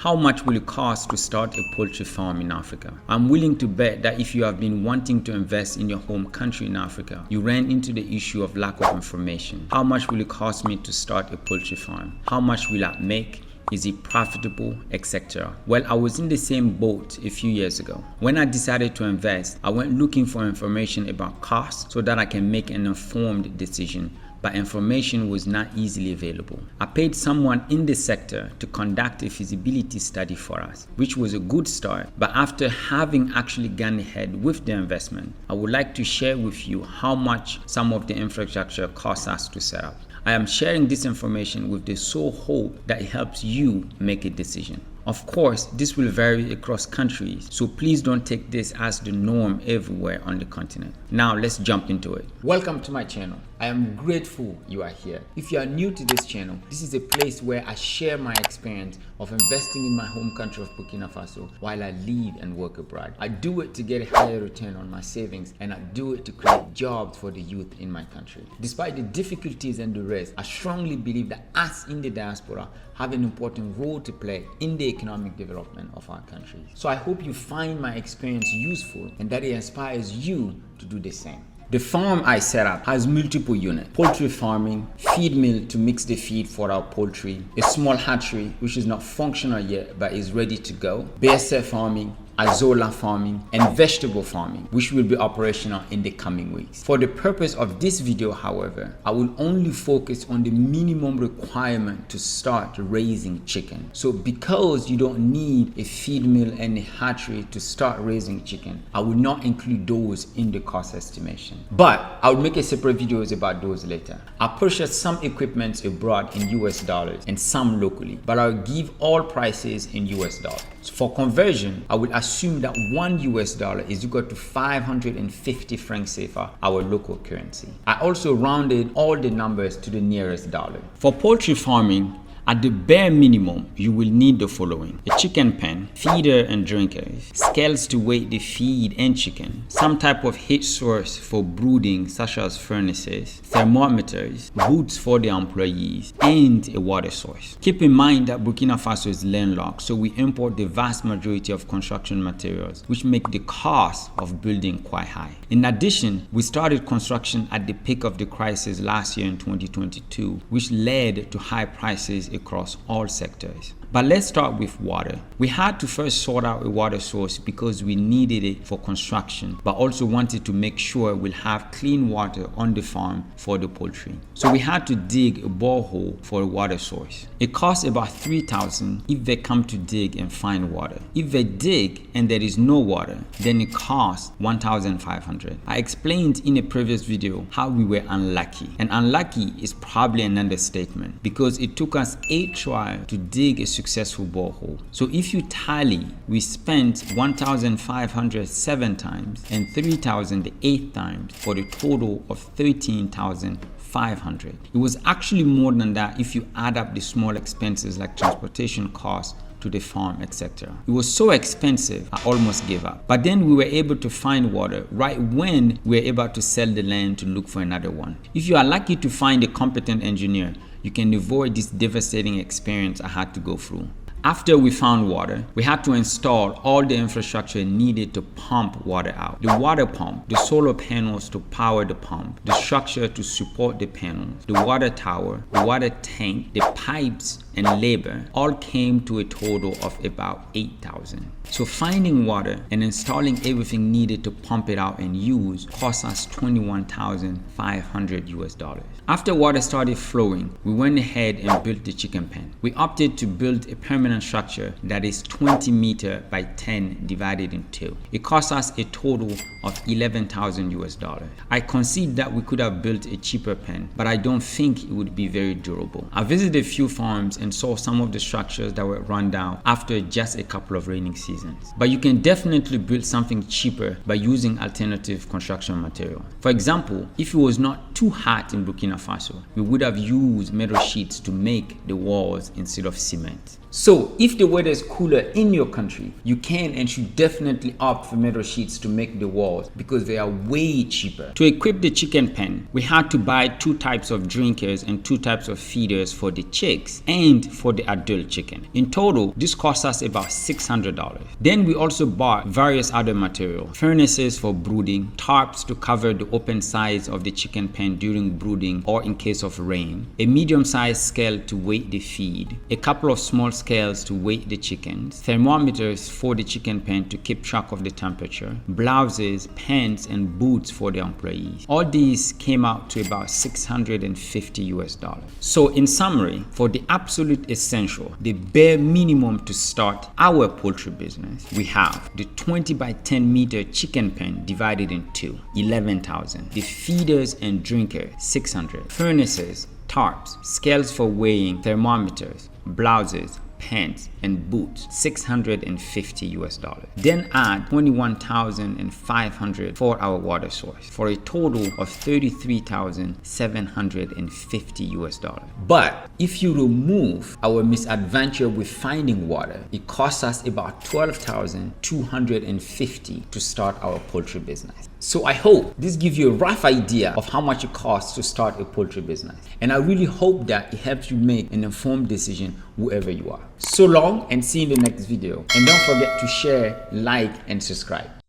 How much will it cost to start a poultry farm in Africa? I'm willing to bet that if you have been wanting to invest in your home country in Africa, you ran into the issue of lack of information. How much will it cost me to start a poultry farm? How much will I make? Is it profitable, etc.? Well, I was in the same boat a few years ago. When I decided to invest, I went looking for information about costs so that I can make an informed decision, but information was not easily available. I paid someone in the sector to conduct a feasibility study for us, which was a good start, but after having actually gone ahead with the investment, I would like to share with you how much some of the infrastructure costs us to set up. I am sharing this information with the sole hope that it helps you make a decision. Of course, this will vary across countries, so please don't take this as the norm everywhere on the continent. Now let's jump into it. Welcome to my channel. I am grateful you are here. If you are new to this channel, this is a place where I share my experience of investing in my home country of Burkina Faso while I live and work abroad. I do it to get a higher return on my savings, and I do it to create jobs for the youth in my country. Despite the difficulties and the rest, I strongly believe that us in the diaspora have an important role to play in the economic development of our countries. So I hope you find my experience useful and that it inspires you to do the same. The farm I set up has multiple units: poultry farming, feed mill to mix the feed for our poultry, a small hatchery which is not functional yet but is ready to go, BSF farming, Azola farming, and vegetable farming, which will be operational in the coming weeks. For the purpose of this video, however, I will only focus on the minimum requirement to start raising chicken. So because you don't need a feed mill and a hatchery to start raising chicken, I will not include those in the cost estimation. But I will make a separate videos about those later. I purchased some equipment abroad in US dollars and some locally, but I'll give all prices in US dollars. So for conversion, I will assume that $1 is equal to 550 francs CFA, our local currency. I also rounded all the numbers to the nearest dollar. For poultry farming, at the bare minimum, you will need the following: a chicken pen, feeder and drinkers, scales to weigh the feed and chicken, some type of heat source for brooding such as furnaces, thermometers, boots for the employees, and a water source. Keep in mind that Burkina Faso is landlocked, so we import the vast majority of construction materials, which make the cost of building quite high. In addition, we started construction at the peak of the crisis last year in 2022, which led to high prices across all sectors. But let's start with water. We had to first sort out a water source because we needed it for construction, but also wanted to make sure we'll have clean water on the farm for the poultry. So we had to dig a borehole for a water source. It costs about 3,000 if they come to dig and find water. If they dig and there is no water, then it costs 1,500. I explained in a previous video how we were unlucky, and unlucky is probably an understatement because it took us 8 tries to dig a successful borehole. So if you tally, we spent 1,500 7 times and 3,000 8 times for the total of 13,500. It was actually more than that if you add up the small expenses like transportation costs to the farm, etc. It was so expensive, I almost gave up. But then we were able to find water right when we were able to sell the land to look for another one. If you are lucky to find a competent engineer, you can avoid this devastating experience I had to go through. After we found water, we had to install all the infrastructure needed to pump water out. The water pump, the solar panels to power the pump, the structure to support the panels, the water tower, the water tank, the pipes, and labor all came to a total of about 8,000. So finding water and installing everything needed to pump it out and use cost us 21,500 US dollars. After water started flowing, we went ahead and built the chicken pen. We opted to build a permanent structure that is 20 meters by 10 divided in 2. It cost us a total of 11,000 US dollars. I concede that we could have built a cheaper pen, but I don't think it would be very durable. I visited a few farms and saw some of the structures that were run down after just a couple of raining seasons. But you can definitely build something cheaper by using alternative construction material. For example, if it was not too hot in Burkina Faso, we would have used metal sheets to make the walls instead of cement. So if the weather is cooler in your country, you can and should definitely opt for metal sheets to make the walls because they are way cheaper. To equip the chicken pen, we had to buy 2 types of drinkers and 2 types of feeders for the chicks and for the adult chicken. In total, this cost us about $600. Then we also bought various other materials: furnaces for brooding, tarps to cover the open sides of the chicken pen during brooding or in case of rain, a medium-sized scale to weigh the feed, a couple of small scales to weigh the chickens, thermometers for the chicken pen to keep track of the temperature, blouses, pants, and boots for the employees. All these came out to about $650. So in summary, for the absolute essential, the bare minimum to start our poultry business, we have the 20 by 10 meter chicken pen divided in 2, 11,000. The feeders and drinker, 600. Furnaces, tarps, scales for weighing, thermometers, blouses, pants, and boots, $650. Then add 21,500 for our water source for a total of $33,750. But if you remove our misadventure with finding water, it costs us about $12,250 to start our poultry business. So I hope this gives you a rough idea of how much it costs to start a poultry business. And I really hope that it helps you make an informed decision wherever you are. So long, and see you in the next video. And don't forget to share, like, and subscribe.